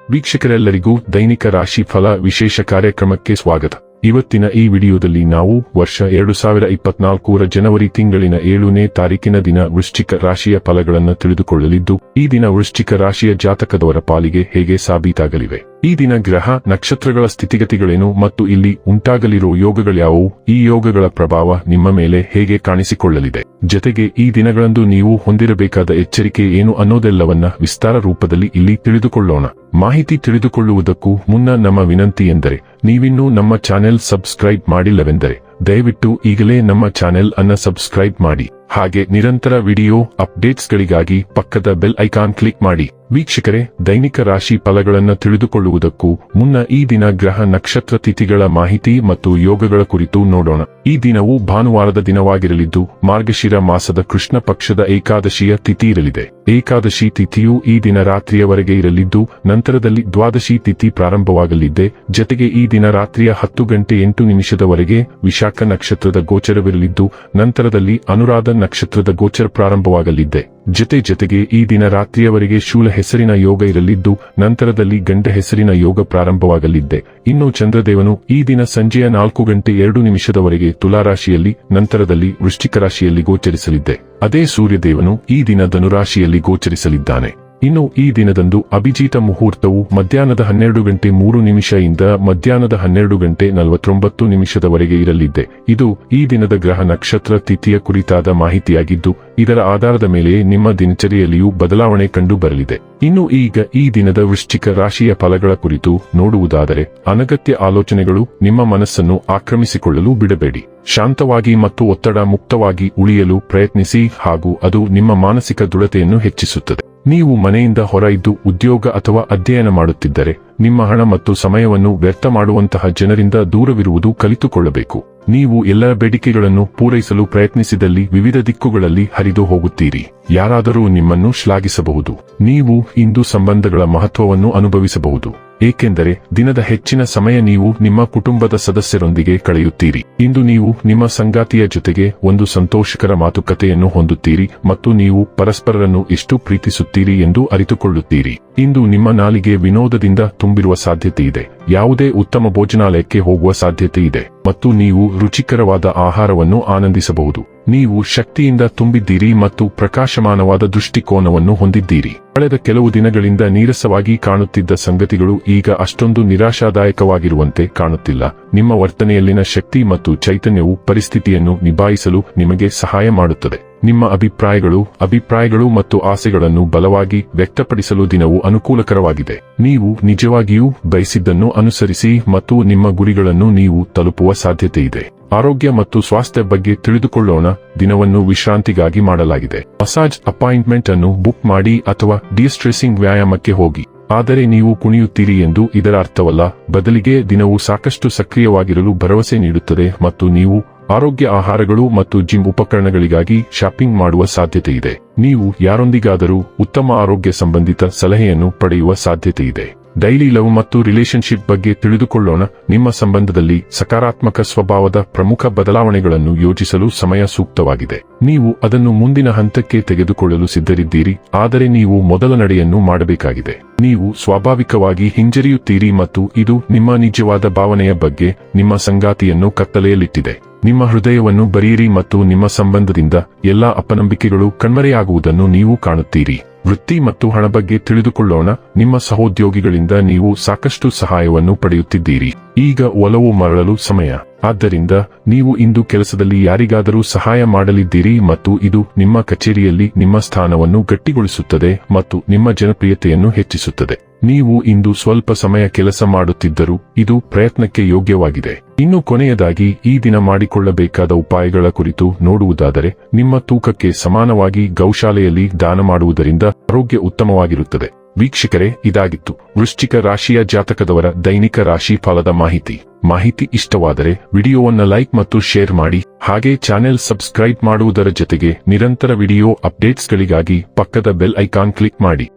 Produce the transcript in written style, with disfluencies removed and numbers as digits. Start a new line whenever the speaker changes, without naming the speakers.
ವೀಕ್ಷಕರೆಲ್ಲರಿಗೂ ದೈನಿಕ ರಾಶಿ ಫಲ ವಿಶೇಷ ಕಾರ್ಯಕ್ರಮಕ್ಕೆ ಸ್ವಾಗತ. ಇವತ್ತಿನ ಈ ವಿಡಿಯೋದಲ್ಲಿ ನಾವು ವರ್ಷ 2024ರ ಜನವರಿ ತಿಂಗಳಿನ 7ನೇ ತಾರೀಕಿನ ದಿನ ವೃಶ್ಚಿಕ ರಾಶಿಯ ಫಲಗಳನ್ನು ತಿಳಿದುಕೊಳ್ಳಲಿದ್ದು, ಈ ದಿನ ವೃಶ್ಚಿಕ ರಾಶಿಯ ಜಾತಕದವರ ಪಾಲಿಗೆ ಹೇಗೆ ಸಾಬೀತಾಗಲಿವೆ, ಈ ದಿನ ಗ್ರಹ ನಕ್ಷತ್ರಗಳ ಸ್ಥಿತಿಗತಿಗಳೇನು ಮತ್ತು ಇಲ್ಲಿ ಉಂಟಾಗಲಿರುವ ಯೋಗಗಳ್ಯಾವುವು, ಈ ಯೋಗಗಳ ಪ್ರಭಾವ ನಿಮ್ಮ ಮೇಲೆ ಹೇಗೆ ಕಾಣಿಸಿಕೊಳ್ಳಲಿದೆ, ಜೊತೆಗೆ ಈ ದಿನಗಳಂದು ನೀವು ಹೊಂದಿರಬೇಕಾದ ಎಚ್ಚರಿಕೆ ಏನು ಅನ್ನೋದೆಲ್ಲವನ್ನ ವಿಸ್ತಾರ ರೂಪದಲ್ಲಿ ಇಲ್ಲಿ ತಿಳಿದುಕೊಳ್ಳೋಣ. ಮಾಹಿತಿ ತಿಳಿದುಕೊಳ್ಳುವುದಕ್ಕೂ ಮುನ್ನ ನಮ್ಮ ವಿನಂತಿ ಎಂದರೆ, ನೀವಿನ್ನೂ ನಮ್ಮ ಚಾನೆಲ್ ಸಬ್ಸ್ಕ್ರೈಬ್ ಮಾಡಿಲ್ಲವೆಂದರೆ ದಯವಿಟ್ಟು ಈಗಲೇ ನಮ್ಮ ಚಾನೆಲ್ ಅನ್ನ ಸಬ್ಸ್ಕ್ರೈಬ್ ಮಾಡಿ. ಹಾಗೆ ನಿರಂತರ ವಿಡಿಯೋ ಅಪ್ಡೇಟ್ಸ್ಗಳಿಗಾಗಿ ಪಕ್ಕದ ಬೆಲ್ ಐಕಾನ್ ಕ್ಲಿಕ್ ಮಾಡಿ. ವೀಕ್ಷಕರೇ, ದೈನಿಕ ರಾಶಿ ಫಲಗಳನ್ನು ತಿಳಿದುಕೊಳ್ಳುವುದಕ್ಕೂ ಮುನ್ನ ಈ ದಿನ ಗ್ರಹ ನಕ್ಷತ್ರ ತಿಥಿಗಳ ಮಾಹಿತಿ ಮತ್ತು ಯೋಗಗಳ ಕುರಿತು ನೋಡೋಣ. ಈ ದಿನವು ಭಾನುವಾರದ ದಿನವಾಗಿರಲಿದ್ದು, ಮಾರ್ಗಶಿರ ಮಾಸದ ಕೃಷ್ಣ ಪಕ್ಷದ ಏಕಾದಶಿಯ ತಿಥಿ ಇರಲಿದೆ. ಏಕಾದಶಿ ತಿಥಿಯು ಈ ದಿನ ರಾತ್ರಿಯವರೆಗೆ ಇರಲಿದ್ದು, ನಂತರದಲ್ಲಿ ದ್ವಾದಶಿ ತಿಥಿ ಪ್ರಾರಂಭವಾಗಲಿದೆ. ಜೊತೆಗೆ ಈ ದಿನ ರಾತ್ರಿಯ 10:08 ವಿಶಾಖ ನಕ್ಷತ್ರದ ಗೋಚರವಿರಲಿದ್ದು, ನಂತರದಲ್ಲಿ ಅನುರಾಧ ನಕ್ಷತ್ರದ ಗೋಚರ ಪ್ರಾರಂಭವಾಗಲಿದೆ. ಜೊತೆಗೆ ಈ ದಿನ ರಾತ್ರಿಯವರೆಗೆ ಶೂಲ ಹೆಸರಿನ ಯೋಗ ಇರಲಿದ್ದು, ನಂತರದಲ್ಲಿ ಗಂಡ ಹೆಸರಿನ ಯೋಗ ಪ್ರಾರಂಭವಾಗಲಿದೆ. ಇನ್ನು ಚಂದ್ರದೇವನು ಈ ದಿನ ಸಂಜೆಯ 4:02 ತುಲಾರಾಶಿಯಲ್ಲಿ, ನಂತರದಲ್ಲಿ ವೃಶ್ಚಿಕ ರಾಶಿಯಲ್ಲಿ ಗೋಚರಿಸಲಿದೆ. ಅದೇ ಸೂರ್ಯದೇವನು ಈ ದಿನ ಧನುರಾಶಿಯಲ್ಲಿ ಗೋಚರಿಸಲಿದ್ದಾನೆ. ಇನ್ನು ಈ ದಿನದಂದು ಅಭಿಜಿತ ಮುಹೂರ್ತವು ಮಧ್ಯಾಹ್ನದ 12:03 ಇಂದ ಮಧ್ಯಾಹ್ನದ 12:49 ಇರಲಿದೆ. ಇದು ಈ ದಿನದ ಗ್ರಹ ನಕ್ಷತ್ರ ತಿಥಿಯ ಕುರಿತಾದ ಮಾಹಿತಿಯಾಗಿದ್ದು, ಇದರ ಆಧಾರದ ಮೇಲೆ ನಿಮ್ಮ ದಿನಚರಿಯಲ್ಲಿಯೂ ಬದಲಾವಣೆ ಕಂಡು ಬರಲಿದೆ. ಇನ್ನು ಈಗ ಈ ದಿನದ ವೃಶ್ಚಿಕ ರಾಶಿಯ ಫಲಗಳ ಕುರಿತು ನೋಡುವುದಾದರೆ, ಅನಗತ್ಯ ಆಲೋಚನೆಗಳು ನಿಮ್ಮ ಮನಸ್ಸನ್ನು ಆಕ್ರಮಿಸಿಕೊಳ್ಳಲು ಬಿಡಬೇಡಿ. ಶಾಂತವಾಗಿ ಮತ್ತು ಒತ್ತಡ ಮುಕ್ತವಾಗಿ ಉಳಿಯಲು ಪ್ರಯತ್ನಿಸಿ, ಹಾಗೂ ಅದು ನಿಮ್ಮ ಮಾನಸಿಕ ದೃಢತೆಯನ್ನು ಹೆಚ್ಚಿಸುತ್ತದೆ. ನೀವು ಮನೆಯಿಂದ ಹೊರ ಇದ್ದು ಉದ್ಯೋಗ ಅಥವಾ ಅಧ್ಯಯನ ಮಾಡುತ್ತಿದ್ದರೆ, ನಿಮ್ಮ ಹಣ ಮತ್ತು ಸಮಯವನ್ನು ವ್ಯರ್ಥ ಮಾಡುವಂತಹ ಜನರಿಂದ ದೂರವಿರುವುದು ಕಲಿತುಕೊಳ್ಳಬೇಕು. ನೀವು ಎಲ್ಲರ ಬೇಡಿಕೆಗಳನ್ನು ಪೂರೈಸಲು ಪ್ರಯತ್ನಿಸಿದಲ್ಲಿ ವಿವಿಧ ದಿಕ್ಕುಗಳಲ್ಲಿ ಹರಿದು ಹೋಗುತ್ತೀರಿ. ಯಾರಾದರೂ ನಿಮ್ಮನ್ನು ಶ್ಲಾಘಿಸಬಹುದು. ನೀವು ಇಂದು ಸಂಬಂಧಗಳ ಮಹತ್ವವನ್ನು ಅನುಭವಿಸಬಹುದು, ಏಕೆಂದರೆ ದಿನದ ಹೆಚ್ಚಿನ ಸಮಯ ನೀವು ನಿಮ್ಮ ಕುಟುಂಬದ ಸದಸ್ಯರೊಂದಿಗೆ ಕಳೆಯುತ್ತೀರಿ. ಇಂದು ನೀವು ನಿಮ್ಮ ಸಂಗಾತಿಯ ಜೊತೆಗೆ ಒಂದು ಸಂತೋಷಕರ ಮಾತುಕತೆಯನ್ನು ಹೊಂದುತ್ತೀರಿ ಮತ್ತು ನೀವು ಪರಸ್ಪರರನ್ನು ಎಷ್ಟು ಪ್ರೀತಿಸುತ್ತೀರಿ ಎಂದು ಅರಿತುಕೊಳ್ಳುತ್ತೀರಿ. ಇಂದು ನಿಮ್ಮ ನಾಲಿಗೆ ವಿನೋದದಿಂದ ತುಂಬಿರುವ ಸಾಧ್ಯತೆ ಇದೆ. ಯಾವುದೇ ಉತ್ತಮ ಭೋಜನಾಲಯಕ್ಕೆ ಹೋಗುವ ಸಾಧ್ಯತೆ ಇದೆ ಮತ್ತು ನೀವು ರುಚಿಕರವಾದ ಆಹಾರವನ್ನು ಆನಂದಿಸಬಹುದು. ನೀವು ಶಕ್ತಿಯಿಂದ ತುಂಬಿದ್ದೀರಿ ಮತ್ತು ಪ್ರಕಾಶಮಾನವಾದ ದೃಷ್ಟಿಕೋನವನ್ನು ಹೊಂದಿದ್ದೀರಿ. ಕಳೆದ ಕೆಲವು ದಿನಗಳಿಂದ ನೀರಸವಾಗಿ ಕಾಣುತ್ತಿದ್ದ ಸಂಗತಿಗಳು ಈಗ ಅಷ್ಟೊಂದು ನಿರಾಶಾದಾಯಕವಾಗಿರುವಂತೆ ಕಾಣುತ್ತಿಲ್ಲ. ನಿಮ್ಮ ವರ್ತನೆಯಲ್ಲಿನ ಶಕ್ತಿ ಮತ್ತು ಚೈತನ್ಯವು ಪರಿಸ್ಥಿತಿಯನ್ನು ನಿಭಾಯಿಸಲು ನಿಮಗೆ ಸಹಾಯ ಮಾಡುತ್ತದೆ. ನಿಮ್ಮ ಅಭಿಪ್ರಾಯಗಳು ಮತ್ತು ಆಸೆಗಳನ್ನು ಬಲವಾಗಿ ವ್ಯಕ್ತಪಡಿಸಲು ದಿನವು ಅನುಕೂಲಕರವಾಗಿದೆ. ನೀವು ನಿಜವಾಗಿಯೂ ಬಯಸಿದ್ದನ್ನು ಅನುಸರಿಸಿ ಮತ್ತು ನಿಮ್ಮ ಗುರಿಗಳನ್ನು ನೀವು ತಲುಪುವ ಸಾಧ್ಯತೆ ಇದೆ. ಆರೋಗ್ಯ ಮತ್ತು ಸ್ವಾಸ್ಥ್ಯ ಬಗ್ಗೆ ತಿಳಿದುಕೊಳ್ಳೋಣ. ದಿನವನ್ನು ವಿಶ್ರಾಂತಿಗಾಗಿ ಮಾಡಲಾಗಿದೆ. ಮಸಾಜ್ ಅಪಾಯಿಂಟ್ಮೆಂಟ್ ಅನ್ನು ಬುಕ್ ಮಾಡಿ ಅಥವಾ ಡಿಸ್ಟ್ರೆಸಿಂಗ್ ವ್ಯಾಯಾಮಕ್ಕೆ ಹೋಗಿ. ಆದರೆ ನೀವು ಕುಣಿಯುತ್ತೀರಿ ಎಂದು ಇದರ ಅರ್ಥವಲ್ಲ. ಬದಲಿಗೆ ದಿನವು ಸಾಕಷ್ಟು ಸಕ್ರಿಯವಾಗಿರಲು ಭರವಸೆ ನೀಡುತ್ತದೆ ಮತ್ತು ನೀವು ಆರೋಗ್ಯ ಆಹಾರಗಳು ಮತ್ತು ಜಿಮ್ ಉಪಕರಣಗಳಿಗಾಗಿ ಶಾಪಿಂಗ್ ಮಾಡುವ ಸಾಧ್ಯತೆ ಇದೆ. ನೀವು ಯಾರೊಂದಿಗಾದರೂ ಉತ್ತಮ ಆರೋಗ್ಯ ಸಂಬಂಧಿತ ಸಲಹೆಯನ್ನು ಪಡೆಯುವ ಸಾಧ್ಯತೆ ಇದೆ. ಡೈಲಿ ಲವ್ ಮತ್ತು ರಿಲೇಶನ್ಶಿಪ್ ಬಗ್ಗೆ ತಿಳಿದುಕೊಳ್ಳೋಣ. ನಿಮ್ಮ ಸಂಬಂಧದಲ್ಲಿ ಸಕಾರಾತ್ಮಕ ಸ್ವಭಾವದ ಪ್ರಮುಖ ಬದಲಾವಣೆಗಳನ್ನು ಯೋಜಿಸಲು ಸಮಯ ಸೂಕ್ತವಾಗಿದೆ. ನೀವು ಅದನ್ನು ಮುಂದಿನ ಹಂತಕ್ಕೆ ತೆಗೆದುಕೊಳ್ಳಲು ಸಿದ್ಧರಿದ್ದೀರಿ, ಆದರೆ ನೀವು ಮೊದಲ ನಡೆಯನ್ನು ಮಾಡಬೇಕಾಗಿದೆ. ನೀವು ಸ್ವಾಭಾವಿಕವಾಗಿ ಹಿಂಜರಿಯುತ್ತೀರಿ ಮತ್ತು ಇದು ನಿಮ್ಮ ನಿಜವಾದ ಭಾವನೆಯ ಬಗ್ಗೆ ನಿಮ್ಮ ಸಂಗಾತಿಯನ್ನು ಕತ್ತಲೆಯಲ್ಲಿಟ್ಟಿದೆ. ನಿಮ್ಮ ಹೃದಯವನ್ನು ಬರೆಯಿರಿ ಮತ್ತು ನಿಮ್ಮ ಸಂಬಂಧದಿಂದ ಎಲ್ಲಾ ಅಪನಂಬಿಕೆಗಳು ಕಣ್ಮರೆಯಾಗುವುದನ್ನು ನೀವು ಕಾಣುತ್ತೀರಿ. ವೃತ್ತಿ ಮತ್ತು ಹಣ ಬಗ್ಗೆ ತಿಳಿದುಕೊಳ್ಳೋಣ. ನಿಮ್ಮ ಸಹೋದ್ಯೋಗಿಗಳಿಂದ ನೀವು ಸಾಕಷ್ಟು ಸಹಾಯವನ್ನು ಪಡೆಯುತ್ತಿದ್ದೀರಿ. ಈಗ ಒಲವು ಮರಳಲು ಸಮಯ. ಆದ್ದರಿಂದ ನೀವು ಇಂದು ಕೆಲಸದಲ್ಲಿ ಯಾರಿಗಾದರೂ ಸಹಾಯ ಮಾಡಲಿದ್ದೀರಿ ಮತ್ತು ಇದು ನಿಮ್ಮ ಕಚೇರಿಯಲ್ಲಿ ನಿಮ್ಮ ಸ್ಥಾನವನ್ನು ಗಟ್ಟಿಗೊಳಿಸುತ್ತದೆ ಮತ್ತು ನಿಮ್ಮ ಜನಪ್ರಿಯತೆಯನ್ನು ಹೆಚ್ಚಿಸುತ್ತದೆ. ನೀವು ಇಂದು ಸ್ವಲ್ಪ ಸಮಯ ಕೆಲಸ ಮಾಡುತ್ತಿದ್ದರೂ ಇದು ಪ್ರಯತ್ನಕ್ಕೆ ಯೋಗ್ಯವಾಗಿದೆ. ಇನ್ನು ಕೊನೆಯದಾಗಿ ಈ ದಿನ ಮಾಡಿಕೊಳ್ಳಬೇಕಾದ ಉಪಾಯಗಳ ಕುರಿತು ನೋಡುವುದಾದರೆ, ನಿಮ್ಮ ತೂಕಕ್ಕೆ ಸಮಾನವಾಗಿ ಗೌಶಾಲೆಯಲ್ಲಿ ದಾನ ಮಾಡುವುದರಿಂದ ಆರೋಗ್ಯ ಉತ್ತಮವಾಗಿರುತ್ತದೆ. ವೀಕ್ಷಕರೇ, ಇದಾಗಿತ್ತು ವೃಶ್ಚಿಕ ರಾಶಿಯ ಜಾತಕದವರ ದೈನಿಕ ರಾಶಿ ಫಲದ ಮಾಹಿತಿ ಇಷ್ಟವಾದರೆ ವಿಡಿಯೋವನ್ನು ಲೈಕ್ ಮತ್ತು ಶೇರ್ ಮಾಡಿ. ಹಾಗೆ ಚಾನೆಲ್ ಸಬ್ಸ್ಕ್ರೈಬ್ ಮಾಡುವುದರ ಜೊತೆಗೆ ನಿರಂತರ ವಿಡಿಯೋ ಅಪ್ಡೇಟ್ಸ್ಗಳಿಗಾಗಿ ಪಕ್ಕದ ಬೆಲ್ ಐಕಾನ್ ಕ್ಲಿಕ್ ಮಾಡಿ.